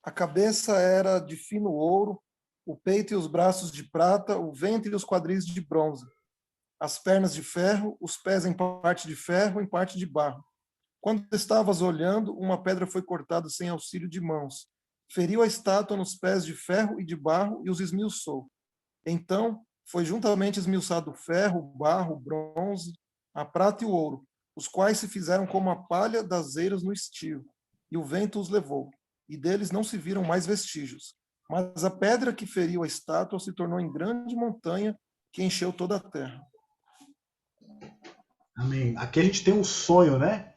A cabeça era de fino ouro, o peito e os braços de prata, o ventre e os quadris de bronze, as pernas de ferro, os pés em parte de ferro, em parte de barro. Quando estavas olhando, uma pedra foi cortada sem auxílio de mãos. Feriu a estátua nos pés de ferro e de barro e os esmiuçou. Então foi juntamente esmiuçado o ferro, o barro, o bronze, a prata e o ouro, os quais se fizeram como a palha das eiras no estio, e o vento os levou, e deles não se viram mais vestígios. Mas a pedra que feriu a estátua se tornou em grande montanha que encheu toda a terra. Amém. Aqui a gente tem um sonho, né?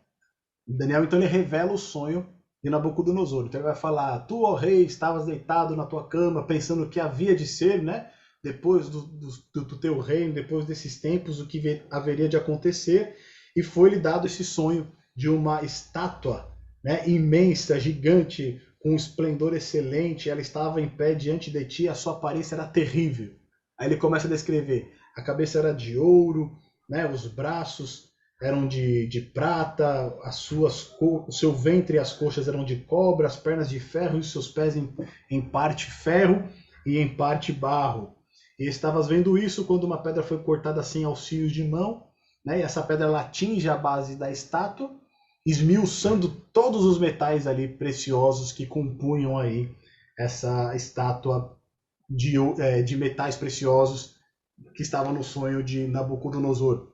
Daniel, então, ele revela o sonho de Nabucodonosor. Então, ele vai falar: Tu, ó rei, estavas deitado na tua cama, pensando o que havia de ser, né? Depois do teu reino, depois desses tempos, o que haveria de acontecer. E foi-lhe dado esse sonho de uma estátua, né, imensa, gigante, com um esplendor excelente. Ela estava em pé diante de ti, a sua aparência era terrível. Aí ele começa a descrever: a cabeça era de ouro, né, os braços eram de prata, o seu ventre e as coxas eram de cobre, as pernas de ferro e os seus pés em parte ferro e em parte barro. E estavas vendo isso quando uma pedra foi cortada sem auxílio de mão, né? E essa pedra ela atinge a base da estátua, esmiuçando todos os metais ali preciosos que compunham aí essa estátua de metais preciosos que estava no sonho de Nabucodonosor.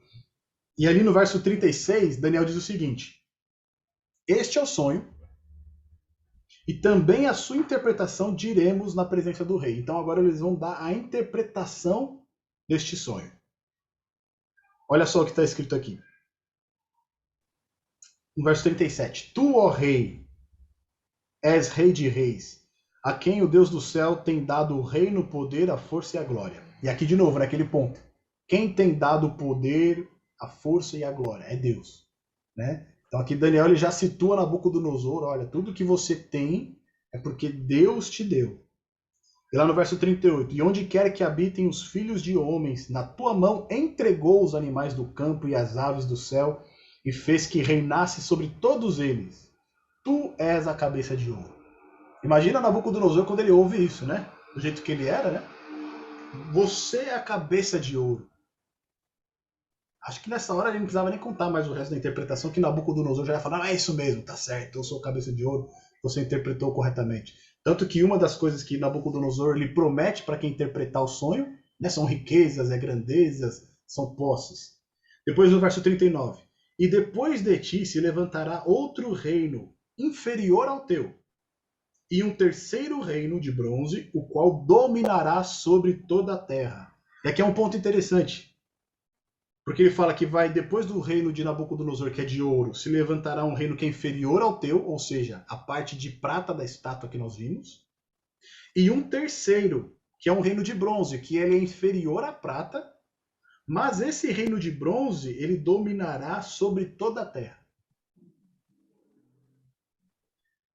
E ali no verso 36, Daniel diz o seguinte: Este é o sonho, e também a sua interpretação diremos na presença do rei. Então agora eles vão dar a interpretação deste sonho. Olha só o que está escrito aqui. No verso 37. Tu, ó rei, és rei de reis, a quem o Deus do céu tem dado o reino, o poder, a força e a glória. E aqui de novo, naquele ponto. Quem tem dado o poder, a força e a glória? É Deus, né? Então aqui Daniel ele já situa Nabucodonosor: olha, tudo que você tem é porque Deus te deu. E lá no verso 38, e onde quer que habitem os filhos de homens, na tua mão entregou os animais do campo e as aves do céu, e fez que reinasse sobre todos eles. Tu és a cabeça de ouro. Imagina Nabucodonosor quando ele ouve isso, né? Do jeito que ele era, né? Você é a cabeça de ouro. Acho que nessa hora ele não precisava nem contar mais o resto da interpretação, que Nabucodonosor já ia falar: é isso mesmo, tá certo, eu sou cabeça de ouro, você interpretou corretamente. Tanto que uma das coisas que Nabucodonosor lhe promete para quem interpretar o sonho, né, são riquezas, grandezas, são posses. Depois no verso 39, e depois de ti se levantará outro reino inferior ao teu, e um terceiro reino de bronze, o qual dominará sobre toda a terra. E aqui é um ponto interessante. Porque ele fala que vai, depois do reino de Nabucodonosor, que é de ouro, se levantará um reino que é inferior ao teu, ou seja, a parte de prata da estátua que nós vimos. E um terceiro, que é um reino de bronze, que ele é inferior à prata, mas esse reino de bronze, ele dominará sobre toda a terra.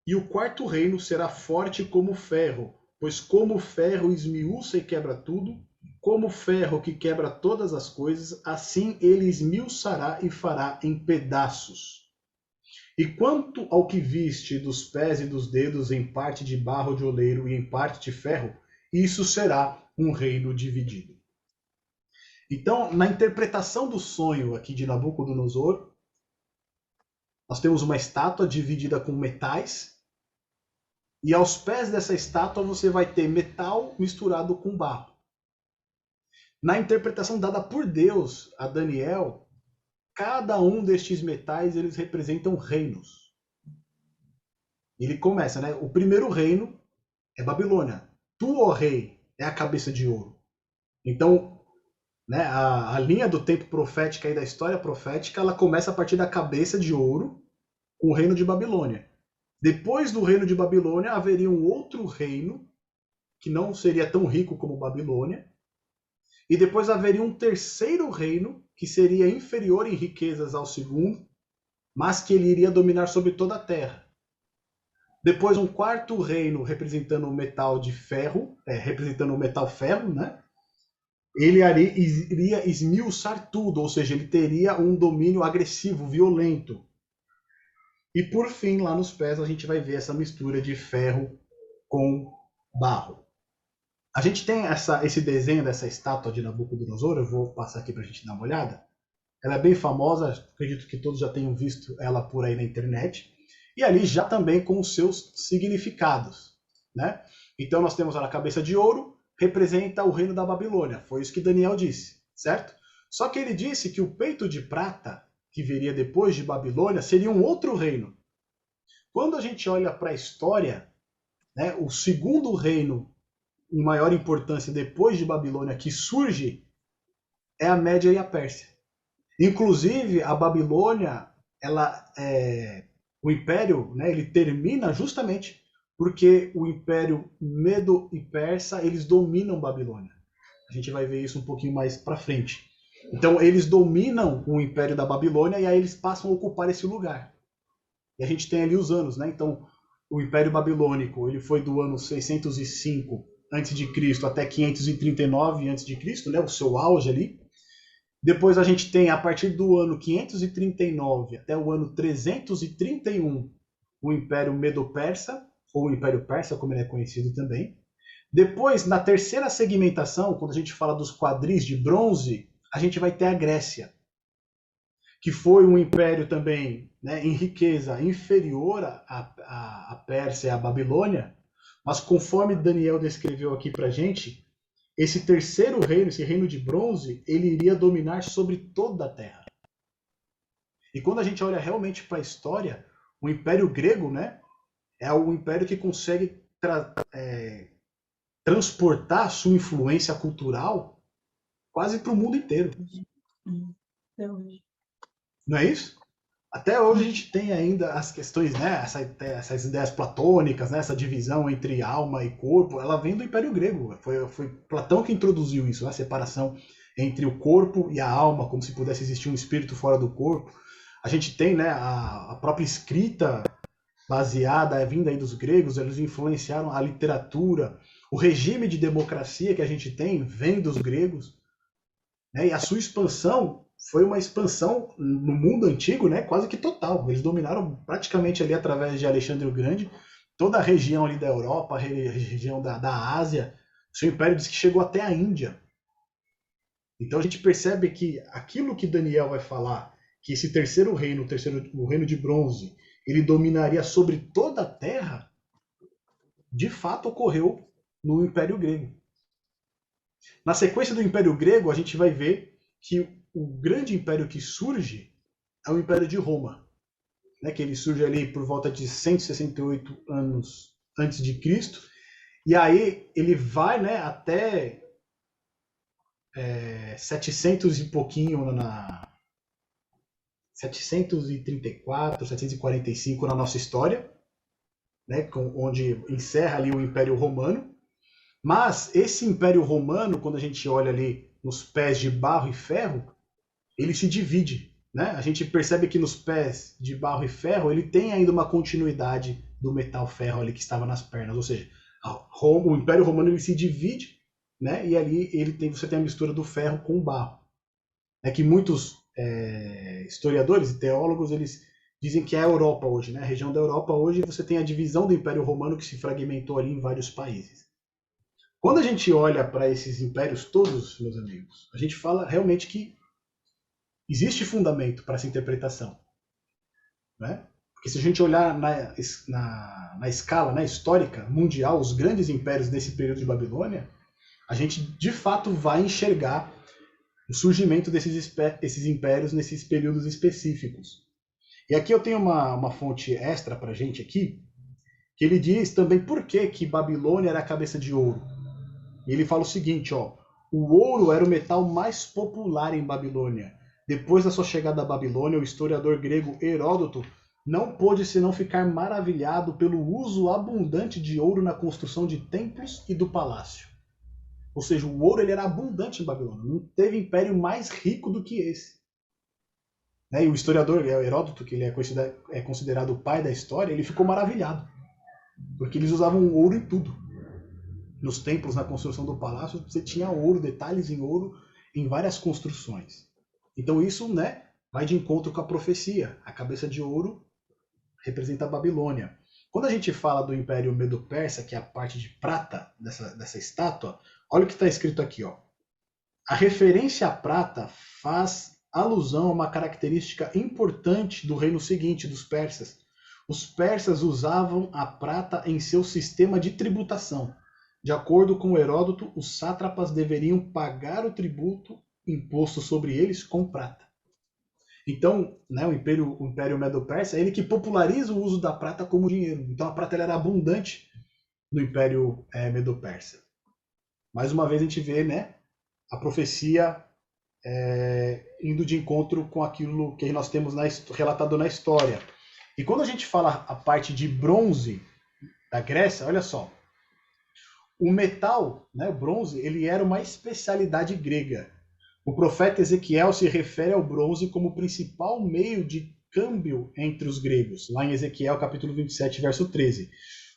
E o quarto reino será forte como ferro, pois como o ferro esmiuça e quebra tudo, como o ferro que quebra todas as coisas, assim ele esmiuçará e fará em pedaços. E quanto ao que viste dos pés e dos dedos em parte de barro de oleiro e em parte de ferro, isso será um reino dividido. Então, na interpretação do sonho aqui de Nabucodonosor, nós temos uma estátua dividida com metais, e aos pés dessa estátua você vai ter metal misturado com barro. Na interpretação dada por Deus a Daniel, cada um destes metais eles representam reinos. Ele começa, né? O primeiro reino é Babilônia. Tu, ó rei, é a cabeça de ouro. Então, né, a linha do tempo profética e da história profética, ela começa a partir da cabeça de ouro com o reino de Babilônia. Depois do reino de Babilônia, haveria um outro reino que não seria tão rico como Babilônia. E depois haveria um terceiro reino que seria inferior em riquezas ao segundo, mas que ele iria dominar sobre toda a terra. Depois um quarto reino representando o metal de ferro, representando o metal ferro, né? Ele iria esmiuçar tudo, ou seja, ele teria um domínio agressivo, violento. E por fim, lá nos pés, a gente vai ver essa mistura de ferro com barro. A gente tem esse desenho dessa estátua de Nabucodonosor, eu vou passar aqui para a gente dar uma olhada. Ela é bem famosa, acredito que todos já tenham visto ela por aí na internet. E ali já também com os seus significados, né? Então nós temos a cabeça de ouro, representa o reino da Babilônia. Foi isso que Daniel disse, certo? Só que ele disse que o peito de prata, que viria depois de Babilônia, seria um outro reino. Quando a gente olha para a história, né, o segundo reino em maior importância depois de Babilônia que surge é a Média e a Pérsia. Inclusive, a Babilônia, o império, né, ele termina justamente porque o império Medo e Persa, eles dominam Babilônia. A gente vai ver isso um pouquinho mais para frente. Então, eles dominam o império da Babilônia e aí eles passam a ocupar esse lugar. E a gente tem ali os anos, né? Então, o Império Babilônico, ele foi do ano 605 a.C. até 539 a.C., né? O seu auge ali. Depois a gente tem, a partir do ano 539 até o ano 331, o Império Medo-Persa, ou o Império Persa, como ele é conhecido também. Depois, na terceira segmentação, quando a gente fala dos quadris de bronze, a gente vai ter a Grécia, que foi um império também, né, em riqueza inferior à Pérsia e à Babilônia, mas conforme Daniel descreveu aqui para a gente, esse terceiro reino, esse reino de bronze, ele iria dominar sobre toda a terra. E quando a gente olha realmente para a história, o Império Grego, né, é o império que consegue transportar a sua influência cultural quase para o mundo inteiro. Não é isso? Até hoje a gente tem ainda as questões, né, essas ideias platônicas, né, essa divisão entre alma e corpo, ela vem do Império Grego. Foi Platão que introduziu isso, a separação entre o corpo e a alma, como se pudesse existir um espírito fora do corpo. A gente tem, né, a própria escrita baseada, vinda aí dos gregos, eles influenciaram a literatura. O regime de democracia que a gente tem vem dos gregos, né, e a sua expansão foi uma expansão no mundo antigo, né, quase que total. Eles dominaram praticamente ali através de Alexandre o Grande toda a região ali da Europa, a região da Ásia. O seu império diz que chegou até a Índia. Então a gente percebe que aquilo que Daniel vai falar, que esse terceiro reino, o reino de bronze, ele dominaria sobre toda a terra, de fato ocorreu no Império Grego. Na sequência do Império Grego, a gente vai ver que o grande império que surge é o Império de Roma, né, que ele surge ali por volta de 168 anos antes de Cristo, e aí ele vai, né, até 700 e pouquinho 734, 745 na nossa história, né, onde encerra ali o Império Romano. Mas esse Império Romano, quando a gente olha ali nos pés de barro e ferro, ele se divide, né? A gente percebe que nos pés de barro e ferro ele tem ainda uma continuidade do metal ferro ali que estava nas pernas, ou seja, o Império Romano ele se divide, né? E ali você tem a mistura do ferro com o barro. É que muitos historiadores e teólogos eles dizem que é a Europa hoje, né? A região da Europa hoje você tem a divisão do Império Romano que se fragmentou ali em vários países. Quando a gente olha para esses impérios todos, meus amigos, a gente fala realmente que existe fundamento para essa interpretação, né? Porque se a gente olhar na escala, né, histórica mundial, os grandes impérios desse período de Babilônia, a gente de fato vai enxergar o surgimento desses impérios nesses períodos específicos. E aqui eu tenho uma fonte extra para a gente aqui, que ele diz também por que Babilônia era a cabeça de ouro. E ele fala o seguinte, ó, o ouro era o metal mais popular em Babilônia. Depois da sua chegada à Babilônia, o historiador grego Heródoto não pôde senão ficar maravilhado pelo uso abundante de ouro na construção de templos e do palácio. Ou seja, o ouro ele era abundante em Babilônia. Não teve império mais rico do que esse. E o historiador Heródoto, que ele é considerado o pai da história, ele ficou maravilhado. Porque eles usavam ouro em tudo. Nos templos, na construção do palácio, você tinha ouro, detalhes em ouro em várias construções. Então isso, né, vai de encontro com a profecia. A cabeça de ouro representa a Babilônia. Quando a gente fala do Império Medo-Persa, que é a parte de prata dessa estátua, olha o que está escrito aqui, ó. A referência à prata faz alusão a uma característica importante do reino seguinte, dos persas. Os persas usavam a prata em seu sistema de tributação. De acordo com Heródoto, os sátrapas deveriam pagar o tributo imposto sobre eles com prata. Então, né, o Império Medo-Persa é ele que populariza o uso da prata como dinheiro. Então a prata era abundante no Império Medo-Persa. Mais uma vez a gente vê, né, a profecia indo de encontro com aquilo que nós temos relatado na história. E quando a gente fala a parte de bronze da Grécia, olha só, o metal, né, o bronze, ele era uma especialidade grega. O profeta Ezequiel se refere ao bronze como principal meio de câmbio entre os gregos, lá em Ezequiel capítulo 27, verso 13.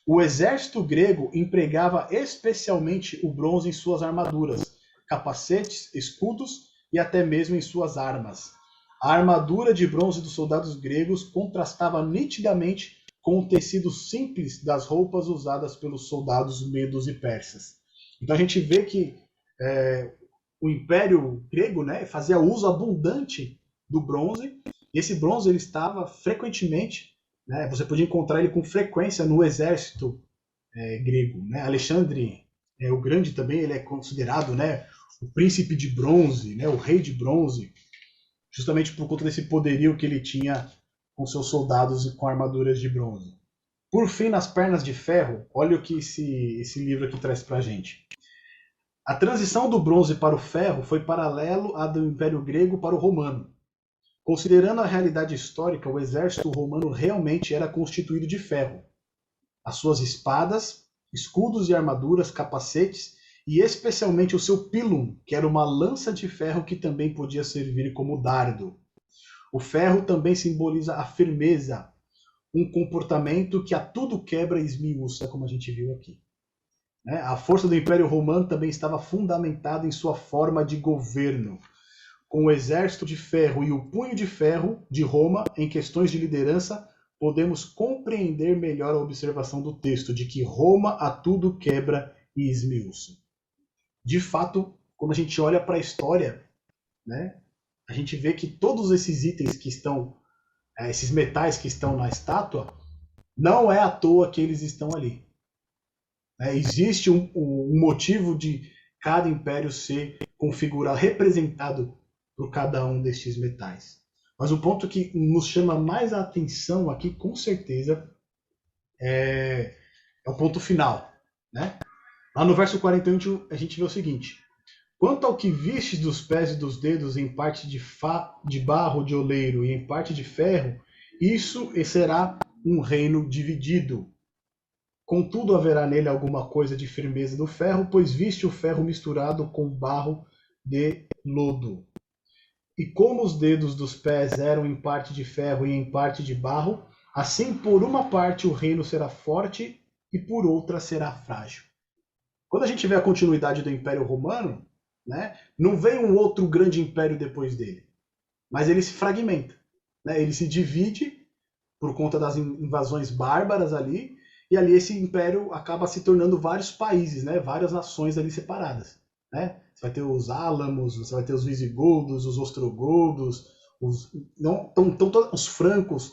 O exército grego empregava especialmente o bronze em suas armaduras, capacetes, escudos e até mesmo em suas armas. A armadura de bronze dos soldados gregos contrastava nitidamente com o tecido simples das roupas usadas pelos soldados medos e persas. Então a gente vê que o Império Grego, né, fazia uso abundante do bronze. E esse bronze ele estava frequentemente, né, você podia encontrar ele com frequência no exército grego. Né? Alexandre o Grande também ele é considerado, né, o príncipe de bronze, né, o rei de bronze, justamente por conta desse poderio que ele tinha com seus soldados e com armaduras de bronze. Por fim, nas pernas de ferro, olha o que esse livro aqui traz para a gente. A transição do bronze para o ferro foi paralelo à do Império Grego para o Romano. Considerando a realidade histórica, o exército romano realmente era constituído de ferro. As suas espadas, escudos e armaduras, capacetes e especialmente o seu pilum, que era uma lança de ferro que também podia servir como dardo. O ferro também simboliza a firmeza, um comportamento que a tudo quebra e esmiuça, como a gente viu aqui. A força do Império Romano também estava fundamentada em sua forma de governo. Com o exército de ferro e o punho de ferro de Roma em questões de liderança, podemos compreender melhor a observação do texto de que Roma a tudo quebra e esmiuça. De fato, quando a gente olha para a história, né, a gente vê que todos esses itens que estão, esses metais que estão na estátua, não é à toa que eles estão ali. Existe um motivo de cada império ser configurado, representado por cada um destes metais. Mas o ponto que nos chama mais a atenção aqui, com certeza, é o ponto final. Né? Lá no verso 48 a gente vê o seguinte: quanto ao que vistes dos pés e dos dedos em parte de barro de oleiro e em parte de ferro, isso será um reino dividido. Contudo, haverá nele alguma coisa de firmeza do ferro, pois viste o ferro misturado com barro de lodo. E como os dedos dos pés eram em parte de ferro e em parte de barro, assim por uma parte o reino será forte e por outra será frágil. Quando a gente vê a continuidade do Império Romano, né, não vem um outro grande império depois dele, mas ele se fragmenta. Né, ele se divide por conta das invasões bárbaras ali, e ali esse império acaba se tornando vários países, né? Várias nações ali separadas. Né? Você vai ter os álamos, você vai ter os visigodos, os ostrogodos, os francos.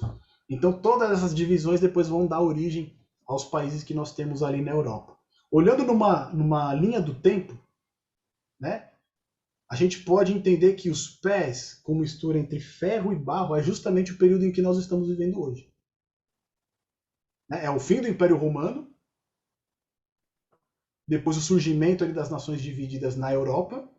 Então todas essas divisões depois vão dar origem aos países que nós temos ali na Europa. Olhando numa linha do tempo, né? A gente pode entender que os pés, com mistura entre ferro e barro, é justamente o período em que nós estamos vivendo hoje. É o fim do Império Romano, depois o surgimento ali das nações divididas na Europa,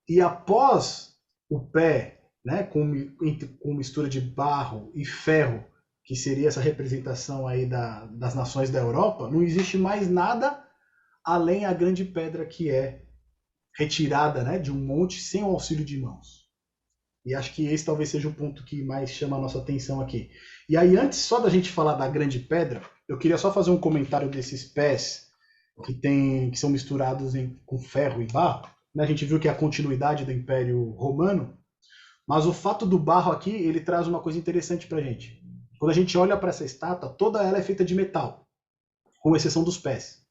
e após o pé, né, com mistura de barro e ferro, que seria essa representação aí das nações da Europa, não existe mais nada além a grande pedra que é retirada, né, de um monte sem o auxílio de mãos. E acho que esse talvez seja o ponto que mais chama a nossa atenção aqui. E aí, antes só da gente falar da grande pedra, eu queria só fazer um comentário desses pés que são misturados com ferro e barro. A gente viu que é a continuidade do Império Romano, mas o fato do barro aqui, ele traz uma coisa interessante para a gente. Quando a gente olha para essa estátua, toda ela é feita de metal, com exceção dos pés.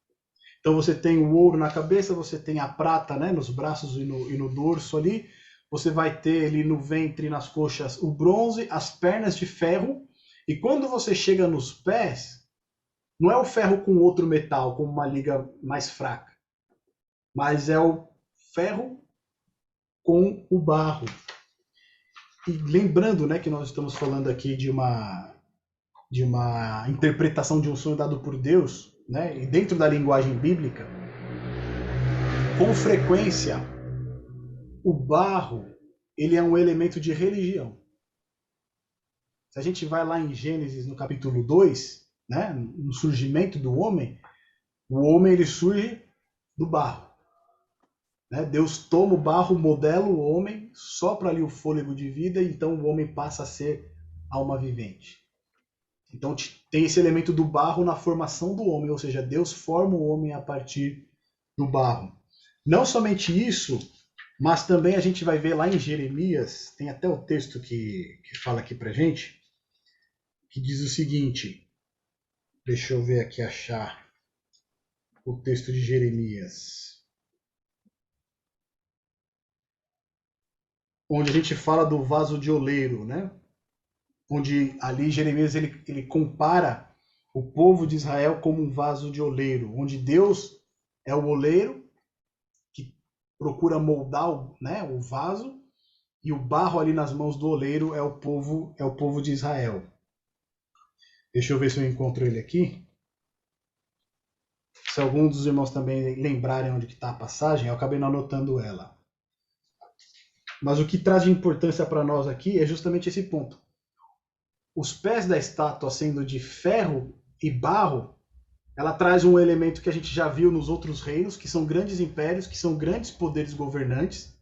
Então você tem o ouro na cabeça, você tem a prata, né, nos braços e no dorso ali, você vai ter ali no ventre e nas coxas o bronze, as pernas de ferro, e quando você chega nos pés, não é o ferro com outro metal, com uma liga mais fraca, mas é o ferro com o barro. E lembrando, né, que nós estamos falando aqui de uma interpretação de um sonho dado por Deus, né, e dentro da linguagem bíblica, com frequência, o barro ele é um elemento de religião. Se a gente vai lá em Gênesis, no capítulo 2, né, no surgimento do homem, o homem ele surge do barro. Né? Deus toma o barro, modela o homem, sopra ali o fôlego de vida, e então o homem passa a ser alma vivente. Então tem esse elemento do barro na formação do homem, ou seja, Deus forma o homem a partir do barro. Não somente isso, mas também a gente vai ver lá em Jeremias, tem até o texto que fala aqui pra gente, que diz o seguinte, deixa eu ver aqui, achar o texto de Jeremias, onde a gente fala do vaso de oleiro, né? Onde ali Jeremias ele compara o povo de Israel como um vaso de oleiro, onde Deus é o oleiro que procura moldar o vaso, e o barro ali nas mãos do oleiro é o povo de Israel. Deixa eu ver se eu encontro ele aqui. Se algum dos irmãos também lembrarem onde está a passagem, eu acabei não anotando ela. Mas o que traz de importância para nós aqui é justamente esse ponto. Os pés da estátua sendo de ferro e barro, ela traz um elemento que a gente já viu nos outros reinos, que são grandes impérios, que são grandes poderes governantes,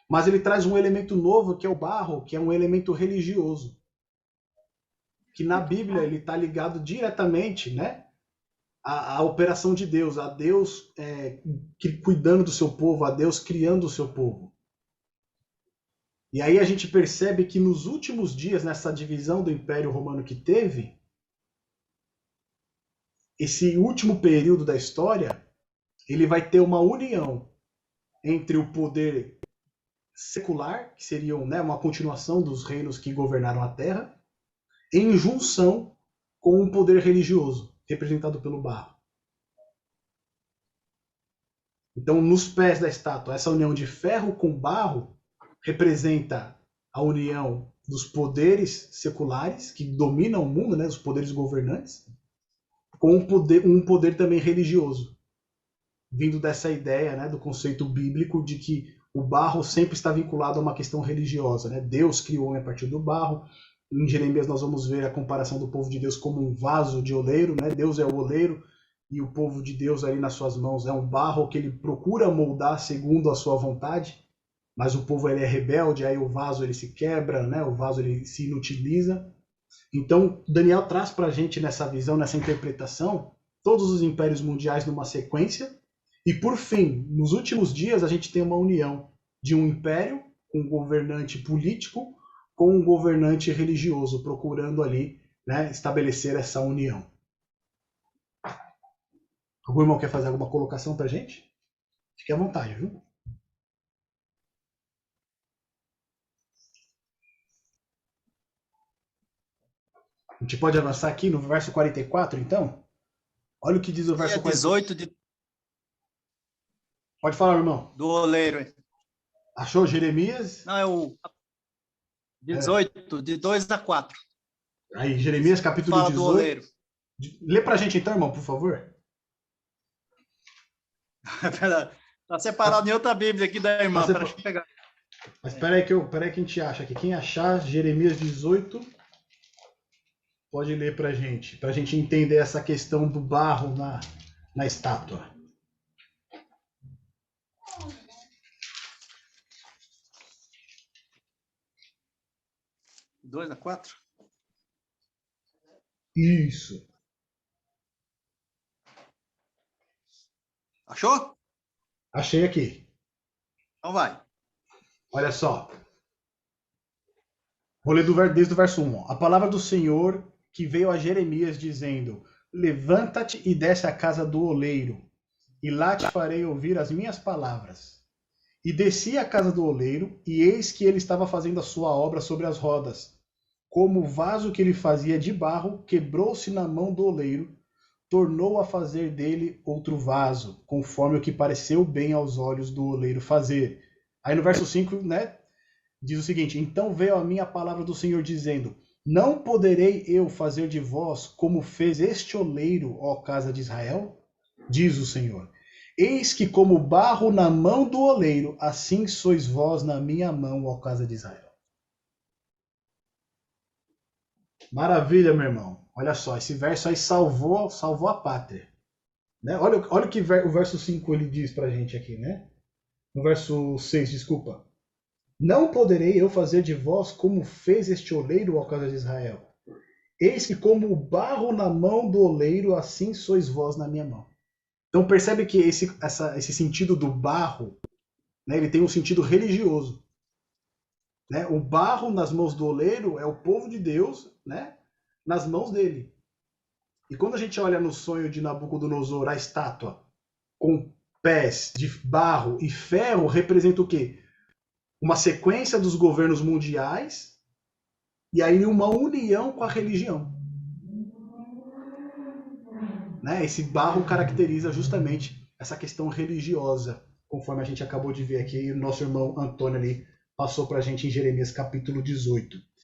mas ele traz um elemento novo, que é o barro, que é um elemento religioso, que na Bíblia ele está ligado diretamente, né, à operação de Deus, a Deus cuidando do seu povo, a Deus criando o seu povo. E aí a gente percebe que nos últimos dias, nessa divisão do Império Romano que teve, esse último período da história, ele vai ter uma união entre o poder secular, que seriam, né, uma continuação dos reinos que governaram a Terra, em junção com o poder religioso, representado pelo barro. Então, nos pés da estátua, essa união de ferro com barro representa a união dos poderes seculares que dominam o mundo, né, os poderes governantes, com um poder também religioso, vindo dessa ideia, né, do conceito bíblico de que o barro sempre está vinculado a uma questão religiosa. Né? Deus criou o homem a partir do barro. Em Jeremias nós vamos ver a comparação do povo de Deus como um vaso de oleiro. Né? Deus é o oleiro e o povo de Deus ali nas suas mãos é um barro que ele procura moldar segundo a sua vontade, mas o povo ele é rebelde, aí o vaso ele se quebra, né? O vaso ele se inutiliza. Então Daniel traz para a gente nessa visão, nessa interpretação, todos os impérios mundiais numa sequência, e por fim, nos últimos dias a gente tem uma união de um império com um governante político com um governante religioso, procurando ali, né, estabelecer essa união. Algum irmão quer fazer alguma colocação para a gente? Fique à vontade, viu? A gente pode avançar aqui no verso 44, então? Olha o que diz o verso 18 Pode falar, irmão. do oleiro. Achou Jeremias? Não, é o 18, de 2 a 4. Aí, Jeremias, capítulo Fala 18. do oleiro. Lê pra gente então, irmão, por favor. Está separado em outra Bíblia aqui da irmã. Tá Para eu pegar. Mas peraí que a gente acha aqui. Quem achar Jeremias 18, pode ler pra gente entender essa questão do barro na estátua. 2 a 4? Isso. Achou? Achei aqui. Então vai. Olha só. Vou ler desde o verso 1. A palavra do Senhor que veio a Jeremias dizendo: levanta-te e desce à casa do oleiro, e lá te farei ouvir as minhas palavras. E desci à casa do oleiro, e eis que ele estava fazendo a sua obra sobre as rodas. Como o vaso que ele fazia de barro quebrou-se na mão do oleiro, tornou a fazer dele outro vaso, conforme o que pareceu bem aos olhos do oleiro fazer. Aí no verso 5, né, diz o seguinte: então veio a mim a palavra do Senhor dizendo: não poderei eu fazer de vós como fez este oleiro, ó casa de Israel? Diz o Senhor: eis que como barro na mão do oleiro, assim sois vós na minha mão, ó casa de Israel. Maravilha, meu irmão. Olha só, esse verso aí salvou a pátria. Né? Olha o que o verso 5 ele diz pra gente aqui, né? No verso 6, desculpa. Não poderei eu fazer de vós como fez este oleiro, ó casa de Israel. Eis que como o barro na mão do oleiro, assim sois vós na minha mão. Então percebe que esse sentido do barro, né, ele tem um sentido religioso. Né? O barro nas mãos do oleiro é o povo de Deus, né, nas mãos dele. E quando a gente olha no sonho de Nabucodonosor, a estátua com pés de barro e ferro, representa o quê? Uma sequência dos governos mundiais e aí uma união com a religião. Né? Esse barro caracteriza justamente essa questão religiosa, conforme a gente acabou de ver aqui, e o nosso irmão Antônio ali passou para a gente em Jeremias capítulo 18.